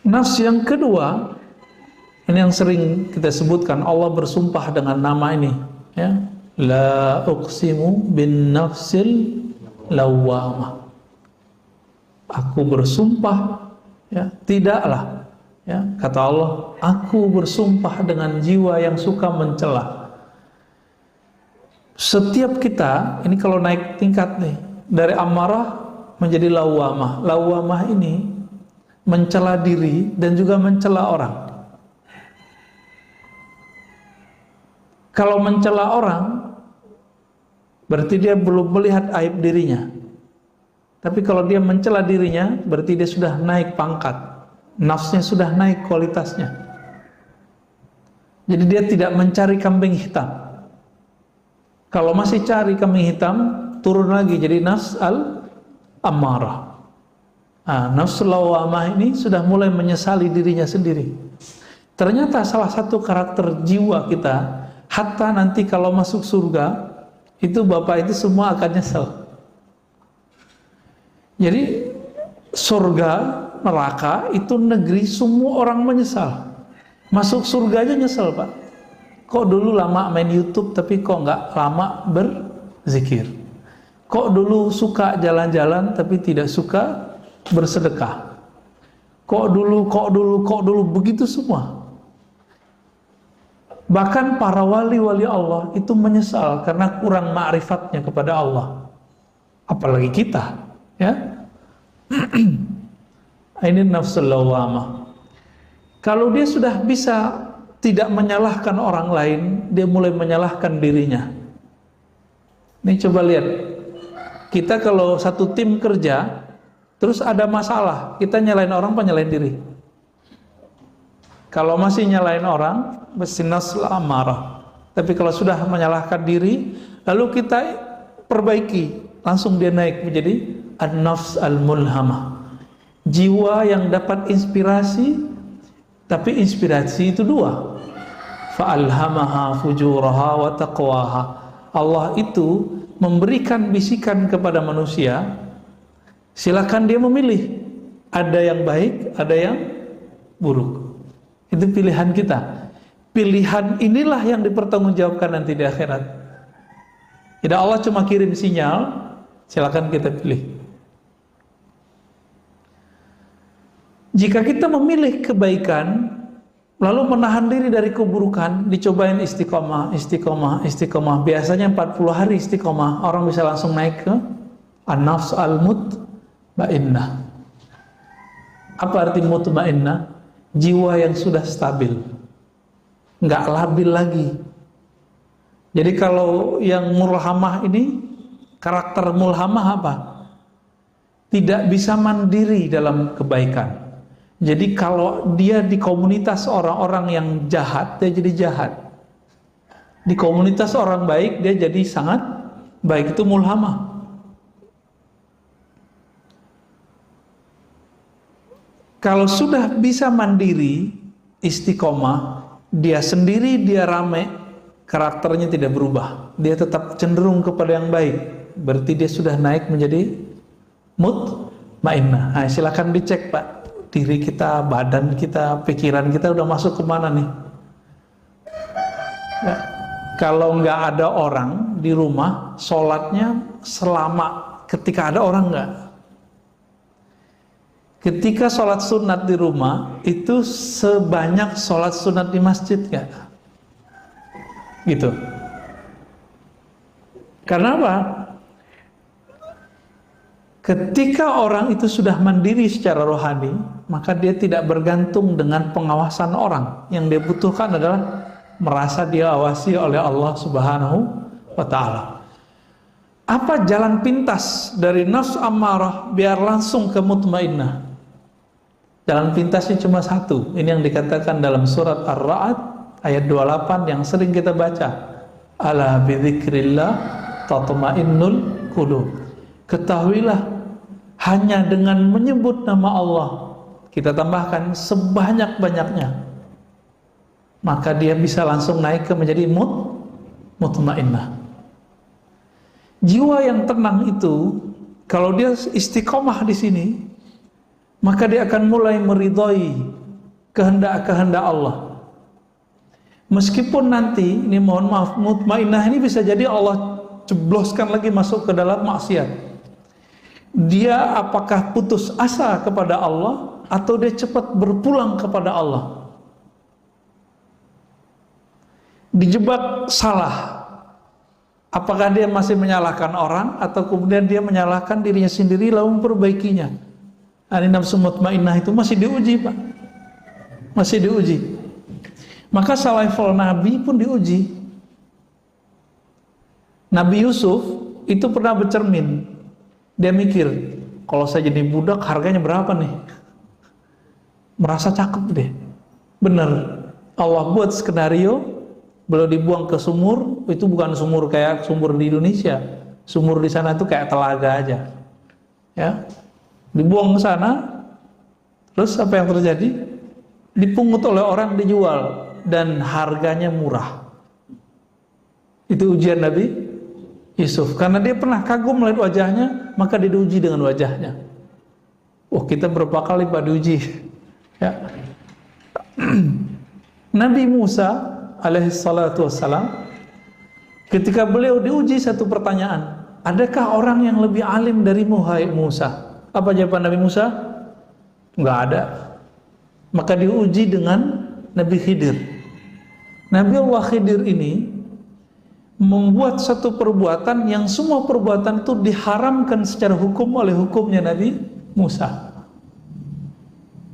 Nas yang kedua, ini yang sering kita sebutkan, Allah bersumpah dengan nama ini, ya. La uqsimu bin nafsil lawwamah. Aku bersumpah, ya, tidaklah, ya, kata Allah, aku bersumpah dengan jiwa yang suka mencela. Setiap kita, ini kalau naik tingkat nih, dari amarah menjadi lawwamah. Lawwamah ini mencela diri dan juga mencela orang. Kalau mencela orang, berarti dia belum melihat aib dirinya. Tapi kalau dia mencela dirinya, berarti dia sudah naik pangkat, nafsnya sudah naik kualitasnya. Jadi dia tidak mencari kambing hitam. Kalau masih cari kambing hitam, turun lagi jadi nafs al-ammarah. Nafsul lawwamah ini sudah mulai menyesali dirinya sendiri. Ternyata salah satu karakter jiwa kita, hatta nanti kalau masuk surga, itu bapak itu semua akan nyesel. Jadi surga, neraka itu negeri semua orang menyesal. Masuk surga aja nyesel, Pak. Kok dulu lama main YouTube tapi kok nggak lama berzikir? Kok dulu suka jalan-jalan tapi tidak suka bersedekah? Kok dulu begitu semua. Bahkan para wali-wali Allah itu menyesal karena kurang ma'rifatnya kepada Allah. Apalagi kita, ya. Ini nafsul lawwamah. Kalau dia sudah bisa tidak menyalahkan orang lain, dia mulai menyalahkan dirinya. Ini coba lihat, kita kalau satu tim kerja, terus ada masalah, kita nyalain orang apa nyalain diri? Kalau masih nyalain orang, mesti nafsul amarah. Tapi kalau sudah menyalahkan diri, lalu kita perbaiki, langsung dia naik menjadi an-nafs al-mulhamah. Jiwa yang dapat inspirasi, tapi inspirasi itu dua. Fa'alhamaha fujuraha wa taqwaha. Allah itu memberikan bisikan kepada manusia, silakan dia memilih. Ada yang baik, ada yang buruk. Itu pilihan kita. Pilihan inilah yang dipertanggungjawabkan nanti di akhirat. Tidak Allah cuma kirim sinyal, silakan kita pilih. Jika kita memilih kebaikan, lalu menahan diri dari keburukan, dicobain istiqomah. Biasanya 40 hari istiqomah, orang bisa langsung naik ke an-nafs al-mutmainnah. Apa arti mutmainnah? Jiwa yang sudah stabil, nggak labil lagi. Jadi kalau yang mulhamah ini, karakter mulhamah apa? Tidak bisa mandiri dalam kebaikan. Jadi kalau dia di komunitas orang-orang yang jahat, dia jadi jahat. Di komunitas orang baik, dia jadi sangat baik. Itu mulhamah. Kalau sudah bisa mandiri, istiqomah, dia sendiri, dia rame, karakternya tidak berubah. Dia tetap cenderung kepada yang baik. Berarti dia sudah naik menjadi mutmainnah. Nah, silakan dicek, Pak. Diri kita, badan kita, pikiran kita udah masuk kemana nih? Ya. Kalau nggak ada orang di rumah, sholatnya selama ketika ada orang nggak? Ketika sholat sunat di rumah, itu sebanyak sholat sunat di masjid nggak? Gitu. Karena apa? Ketika orang itu sudah mandiri secara rohani, maka dia tidak bergantung dengan pengawasan orang. Yang dia butuhkan adalah merasa diawasi oleh Allah Subhanahu wa ta'ala. Apa jalan pintas dari nafs ammarah biar langsung ke mutmainnah? Jalan pintasnya cuma satu. Ini yang dikatakan dalam surat Ar-Ra'd ayat 28 yang sering kita baca. Ala bidzikrillah tatma'innul qulub. Ketahuilah, hanya dengan menyebut nama Allah, kita tambahkan sebanyak-banyaknya, maka dia bisa langsung naik ke menjadi mutmainnah. Jiwa yang tenang itu, kalau dia istiqomah di sini, maka dia akan mulai meridhoi kehendak-kehendak Allah. Meskipun nanti, ini mohon maaf, mutmainnah ini bisa jadi Allah cebloskan lagi masuk ke dalam maksiat. Dia apakah putus asa kepada Allah atau dia cepat berpulang kepada Allah? Dijebak salah. Apakah dia masih menyalahkan orang atau kemudian dia menyalahkan dirinya sendiri lalu memperbaikinya? Ini nafsu mutmainnah itu masih diuji, Pak. Masih diuji. Maka level Nabi pun diuji. Nabi Yusuf itu pernah bercermin. Dia mikir, kalau saya jadi budak harganya berapa nih? Merasa cakep deh. Bener, Allah buat skenario, beliau dibuang ke sumur. Itu bukan sumur kayak sumur di Indonesia. Sumur di sana itu kayak telaga aja. Ya, dibuang ke sana. Terus apa yang terjadi? Dipungut oleh orang, dijual, dan harganya murah. Itu ujian Nabi Yusuf. Karena dia pernah kagum melihat wajahnya, maka dia diuji dengan wajahnya. Oh, kita berapa kali Pak diuji? Ya. Nabi Musa alaihissalatu wassalam, ketika beliau diuji satu pertanyaan, adakah orang yang lebih alim darimu, hai Musa? Apa jawaban Nabi Musa? Enggak ada. Maka diuji dengan Nabi Khidir. Nabi Allah Khidir ini membuat satu perbuatan yang semua perbuatan itu diharamkan secara hukum oleh hukumnya Nabi Musa.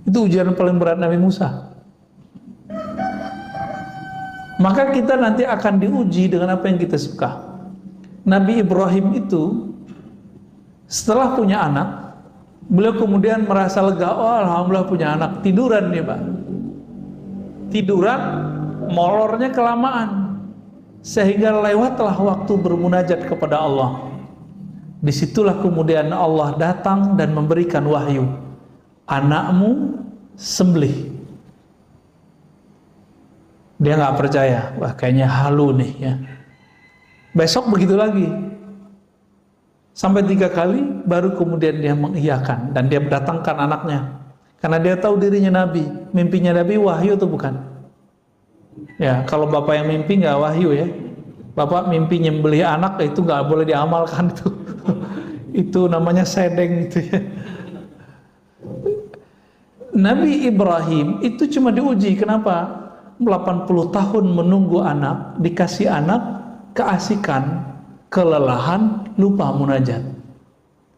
Itu ujian paling berat Nabi Musa. Maka kita nanti akan diuji dengan apa yang kita suka. Nabi Ibrahim itu setelah punya anak, beliau kemudian merasa lega, oh alhamdulillah punya anak. Tiduran nih Pak. Tiduran, molornya kelamaan, sehingga lewatlah waktu bermunajat kepada Allah. Disitulah kemudian Allah datang dan memberikan wahyu, anakmu sembelih. Dia nggak percaya, wah kayaknya halu nih ya. Besok begitu lagi, sampai 3 kali, baru kemudian dia mengiyakan dan dia mendatangkan anaknya. Karena dia tahu dirinya Nabi, mimpinya Nabi wahyu atau bukan? Ya, kalau bapak yang mimpi nggak wahyu ya, bapak mimpi nyembelih anak itu nggak boleh diamalkan itu, itu namanya sedeng itu ya. Nabi Ibrahim itu cuma diuji, kenapa? 80 tahun menunggu anak, dikasih anak, keasikan, kelelahan, lupa munajat.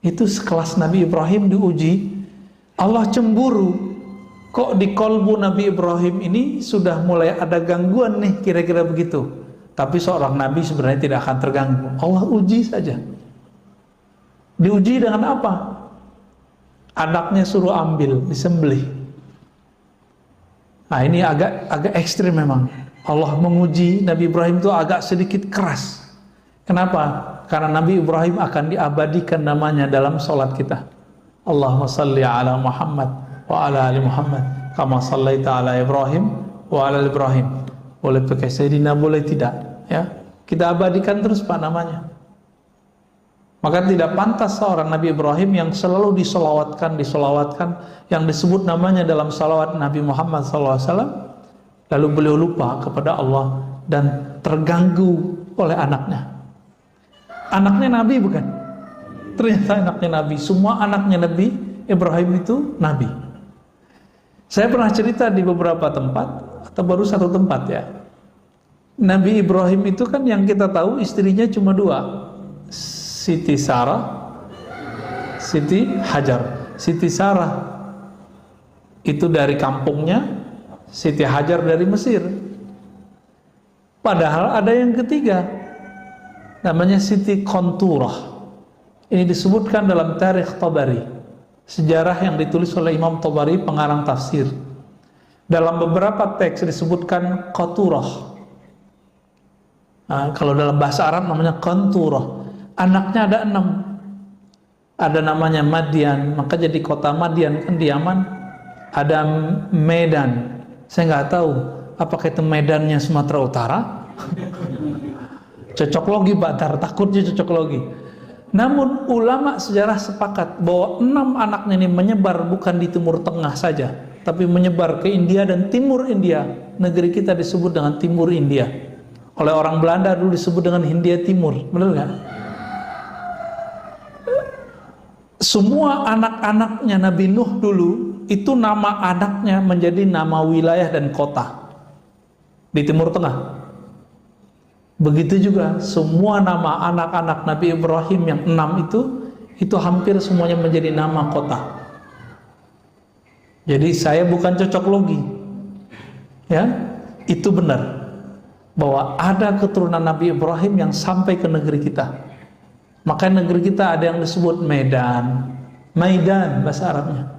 Itu sekelas Nabi Ibrahim diuji. Allah cemburu, kok di kolbu Nabi Ibrahim ini sudah mulai ada gangguan nih, kira-kira begitu. Tapi seorang Nabi sebenarnya tidak akan terganggu. Allah uji saja. Diuji dengan apa? Anaknya suruh ambil, disembelih. Nah ini agak ekstrim memang. Allah menguji Nabi Ibrahim itu agak sedikit keras. Kenapa? Karena Nabi Ibrahim akan diabadikan namanya dalam sholat kita. Allahumma salli ala Muhammad wa ala ali Muhammad kama sallaita ala Ibrahim wa ala Ibrahim. Boleh pakai Sayyidina, boleh tidak ya. Kita abadikan terus Pak namanya. Maka tidak pantas seorang Nabi Ibrahim yang selalu disolawatkan, yang disebut namanya dalam salawat Nabi Muhammad SAW, lalu beliau lupa kepada Allah dan terganggu oleh anaknya. Anaknya Nabi bukan? Ternyata anaknya Nabi. Semua anaknya Nabi Ibrahim itu Nabi. Saya pernah cerita di beberapa tempat, atau baru satu tempat ya. Nabi Ibrahim itu kan yang kita tahu istrinya cuma 2, Siti Sarah, Siti Hajar. Siti Sarah itu dari kampungnya, Siti Hajar dari Mesir. Padahal ada yang ketiga, namanya Siti Qanturah. Ini disebutkan dalam Tarikh Tabari, sejarah yang ditulis oleh Imam Tabari, pengarang tafsir. Dalam beberapa teks disebutkan Qaturah. Nah, kalau dalam bahasa Arab namanya Qanturah. Anaknya ada 6. Ada namanya Madian, maka jadi kota Madian kan di Yaman. Ada Medan, saya nggak tahu apakah itu Medannya Sumatera Utara. Cocok logi Batar, takutnya cocok logi. Namun ulama sejarah sepakat bahwa 6 anaknya ini menyebar bukan di Timur Tengah saja, tapi menyebar ke India dan Timur India. Negeri kita disebut dengan Timur India. Oleh orang Belanda dulu disebut dengan Hindia Timur, benar nggak? Semua anak-anaknya Nabi Nuh dulu itu nama anaknya menjadi nama wilayah dan kota di Timur Tengah. Begitu juga semua nama anak-anak Nabi Ibrahim yang 6 itu hampir semuanya menjadi nama kota. Jadi saya bukan cocok logi, ya, itu benar bahwa ada keturunan Nabi Ibrahim yang sampai ke negeri kita. Maka negeri kita ada yang disebut Medan, Maidan bahasa Arabnya.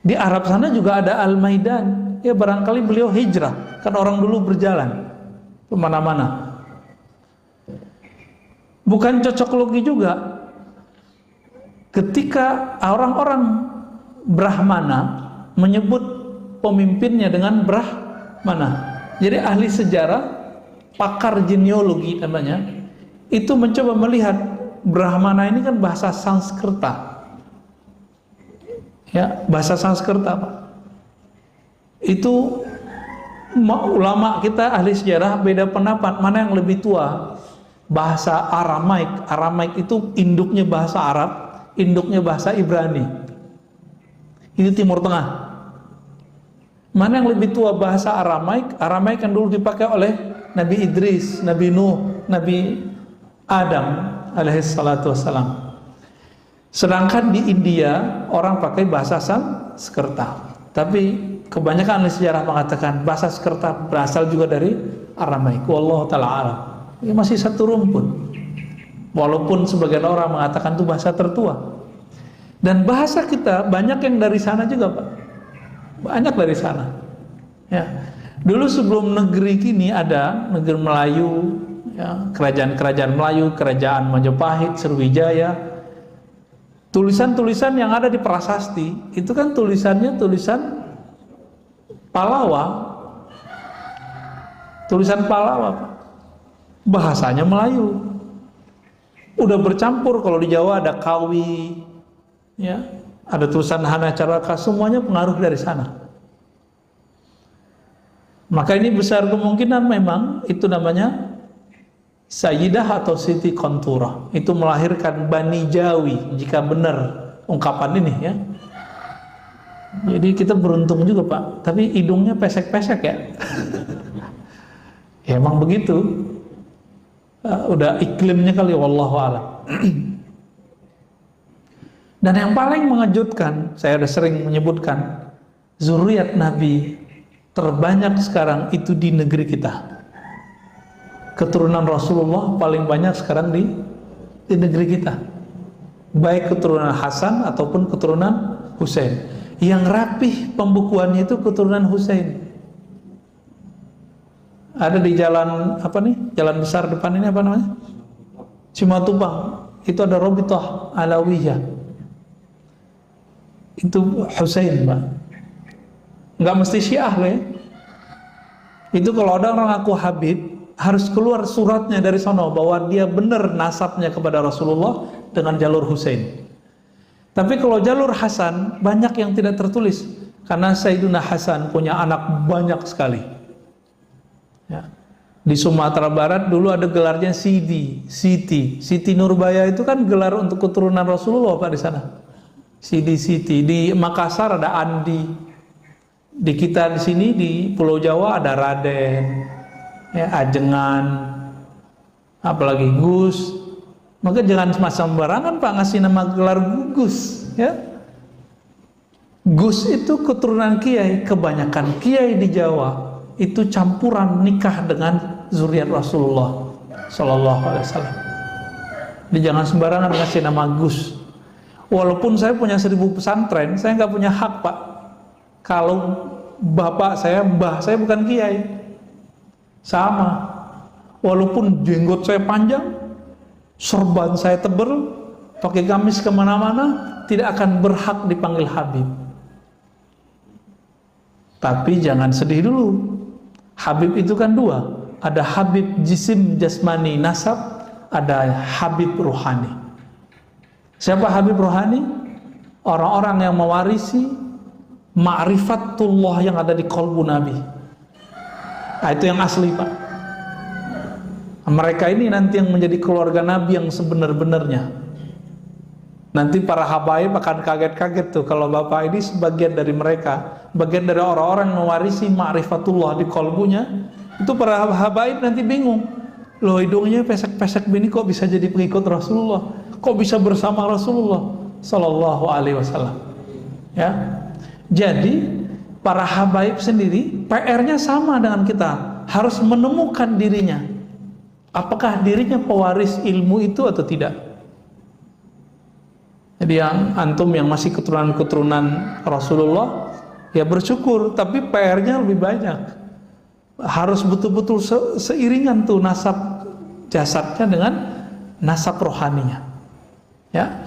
Di Arab sana juga ada Al-Maidan. Ya barangkali beliau hijrah, kan orang dulu berjalan kemana-mana. Bukan cocok logi juga ketika orang-orang Brahmana menyebut pemimpinnya dengan Brahmana. Jadi ahli sejarah, pakar genealogi namanya, itu mencoba melihat Brahmana ini kan bahasa Sanskerta, ya, bahasa Sanskerta Pak. Itu ulama kita ahli sejarah beda pendapat mana yang lebih tua. Bahasa Aramaik, Aramaik itu induknya bahasa Arab, induknya bahasa Ibrani. Itu Timur Tengah. Mana yang lebih tua bahasa Aramaik? Aramaik yang dulu dipakai oleh Nabi Idris, Nabi Nuh, Nabi Adam alaihissalatu wassalam. Sedangkan di India orang pakai bahasa Sanskerta. Tapi kebanyakan ahli sejarah mengatakan bahasa Sanskerta berasal juga dari Aramaik. Wallahu ta'ala alam. Ini masih satu rumpun. Walaupun sebagian orang mengatakan itu bahasa tertua. Dan bahasa kita banyak yang dari sana juga Pak. Banyak dari sana. Ya. Dulu sebelum negeri kini ada negeri Melayu, ya, kerajaan-kerajaan Melayu, kerajaan Majapahit, Sriwijaya. Tulisan-tulisan yang ada di prasasti itu kan tulisannya tulisan Palawa. Tulisan Palawa Pak. Bahasanya Melayu. Udah bercampur, kalau di Jawa ada Kawi, ya, ada tulisan Hanacaraka, semuanya pengaruh dari sana. Maka ini besar kemungkinan memang itu namanya Sayyidah atau Siti Kontura. Itu melahirkan Bani Jawi, jika benar ungkapan ini, ya. Jadi kita beruntung juga Pak. Tapi hidungnya pesek-pesek ya. Ya emang begitu. Udah iklimnya kali, wallahu a'lam. Dan yang paling mengejutkan, saya udah sering menyebutkan, zuriat Nabi terbanyak sekarang itu di negeri kita. Keturunan Rasulullah paling banyak sekarang di negeri kita. Baik keturunan Hasan ataupun keturunan Husain. Yang rapih pembukuannya itu keturunan Husain. Ada di jalan apa nih? Jalan besar depan ini apa namanya? Cimatubang. Itu ada Robitoh Alawiyah. Itu Husain, Pak. Nggak mesti Syiah loh ya. Itu kalau ada orang ngaku Habib, harus keluar suratnya dari sono bahwa dia benar nasabnya kepada Rasulullah dengan jalur Husain. Tapi kalau jalur Hasan banyak yang tidak tertulis karena Sayyidina Hasan punya anak banyak sekali. Ya. Di Sumatera Barat dulu ada gelarnya Siti Nurbaya, itu kan gelar untuk keturunan Rasulullah Pak di sana. Siti. Di Makassar ada Andi. Di kita di sini di Pulau Jawa ada Raden, ya, Ajengan, apalagi Gus. Maka jangan sembarangan Pak ngasih nama gelar Gus, ya. Gus itu keturunan kiai, kebanyakan kiai di Jawa itu campuran nikah dengan zuriat Rasulullah Sallallahu Alaihi Wasallam. Jadi jangan sembarangan ngasih nama Gus. Walaupun saya punya 1000 pesantren, saya nggak punya hak Pak. Kalau bapak saya, mbah saya bukan kiai, sama. Walaupun jenggot saya panjang, sorban saya tebal, pakai gamis kemana-mana, tidak akan berhak dipanggil Habib. Tapi jangan sedih dulu. Habib itu kan dua. Ada Habib jisim jasmani nasab, ada Habib ruhani. Siapa Habib rohani? Orang-orang yang mewarisi ma'rifatullah yang ada di qalbu Nabi. Nah, itu yang asli, Pak. Mereka ini nanti yang menjadi keluarga Nabi yang sebenar-benarnya. Nanti para habaib akan kaget-kaget tuh kalau Bapak ini sebagian dari mereka, bagian dari orang-orang yang mewarisi ma'rifatullah di qalbunya. Itu para habaib nanti bingung. Loh, hidungnya pesek-pesek begini kok bisa jadi pengikut Rasulullah? Kok bisa bersama Rasulullah Sallallahu Alaihi Wasallam? Ya, jadi para habaib sendiri PR-nya sama dengan kita, harus menemukan dirinya. Apakah dirinya pewaris ilmu itu atau tidak? Jadi yang antum yang masih keturunan-keturunan Rasulullah, ya bersyukur, tapi PR-nya lebih banyak. Harus betul-betul seiringan tuh nasab jasadnya dengan nasab rohaninya. Ya,